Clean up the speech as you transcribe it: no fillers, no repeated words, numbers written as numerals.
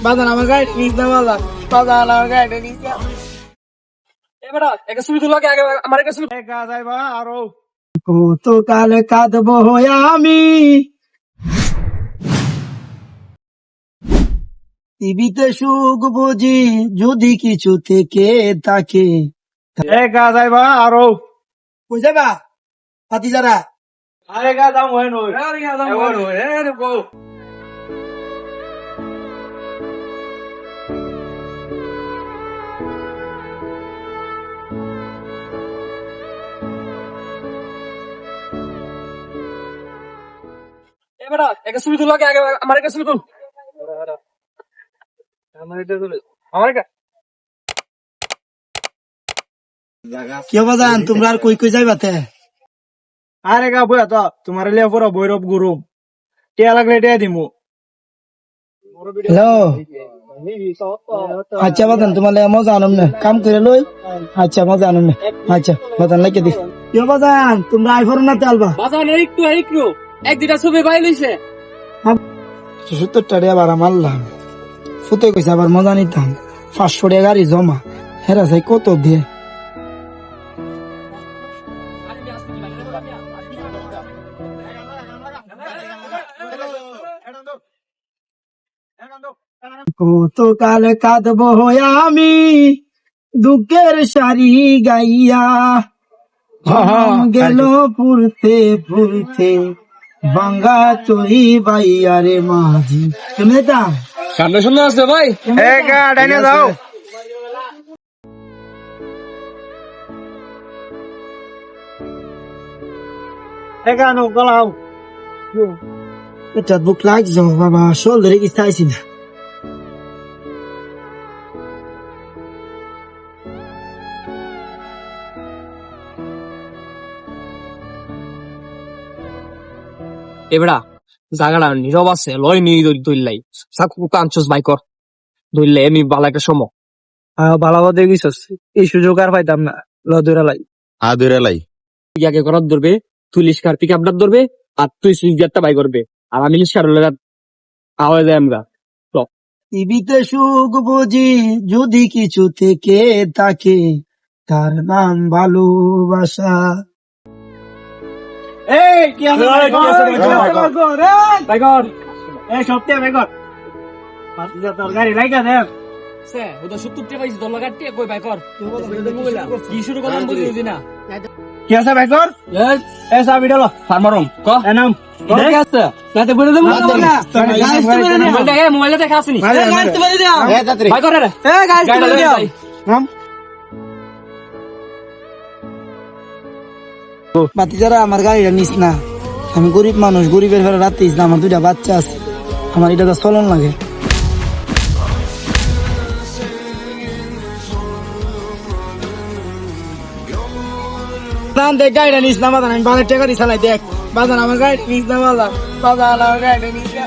বাজান আমার গাড়ি নিস না বাজান, বাজান আমার গাড়িটা নিস না। এবারে একটা ছবি তুলো আগে আমার একটা ছবি যাইবা আরো কতকাল কাঁদবো আমি, টিভিতে সুখ বুঝি যদি কিছু থেকে থাকে। যাইবা আরো কই যাবা পাতি যারা? আরে গা দাম হয় নই, আরে গা দাম হয় নই, আরে গো এবারে একটা ছবি তুলো আগে আমার একটা ছবি তুল আমার এটা তুলে আমার একটা কি বাজান তোমরা আর কই কই যাইবাতে? আরে গা বইয়া তো তোমার লিয়া পুরো ভৈরব গুরু টিয়া লাগলে টিয়া দিমু। হ্যালো আচ্ছা বাজান তোমার মজা আনম না কাম করে লই। আচ্ছা মজা আনম না, আচ্ছা বাজান লাগে দি। কি বাজান তোমরা আইফোন না তেলবা? বাজান একটু এক দুটা ছবি পাই লইছে ৭০ টাকা আবার মারলাম, ফুতে কইছে আবার মজা নিতাম 500 টাকা গাড়ি জমা, হেরা চাই কত দিয়ে। কতকাল কাঁদবো আমি দুঃখের সারি গাইয়া, গেল পুরতে পুরতে বাঙ্গা চড়ি বাইয়া রে মাঝি। তুমি তা সামনে শুনে আসবে ভাই ডাইনে যাও এখানো গলাও এটা বুক লাগছে বাবা, শোল ধরে কি চাইছি না। এবারে জায়গাটা নীরব আছে লয় নি দইলাই সাকু কাঞ্চস বাইকর দইলে আমি ভালো একটা সময় ভালো দেখিস এই সুযোগ আর পাইতাম না লদুরালাই আদুরালাই আগে করার ধরবে তুই লিস্কার পিক আপডার ধরবে আর তুই সুইচ গেটটা বাই করবে আর আমি লিস্কার হলে আওয়াজ দেয় আমরা টিভিতে সুখ বুঝি যদি কিছু থেকে থাকে, তার নাম ভালোবাসা। এই কি আছে বাইকর এই সপ্তাহে বেগর পাঁচটা তরকারি লাইকা দেন সে ওটা 70 টাকা পাইছি দল গাটতে কই বাইকর কি শুরু করলাম বুঝি না কি আছে বেগর এই সাবি ডলো ফার্মারম ক এনাম ঠিক আছে তাতে বলে দেব মোবাইলে দেখা আসনি বাইকর রে বাতি যারা আমার গাড়িটা নিস না, আমি গরিব মানুষ, গরিবের ফেরা রাত্রে না, আমার দুইটা বাচ্চা আছে, আমার এটা তো চলন লাগে। দেখ গাড়িটা নিস না বাজান, আমি 12 টাকা দিয়ে চালাই দেখ বাজান, আমার গাড়ি নিস না বাজান, বাজান আমার গাড়িটা নিস না।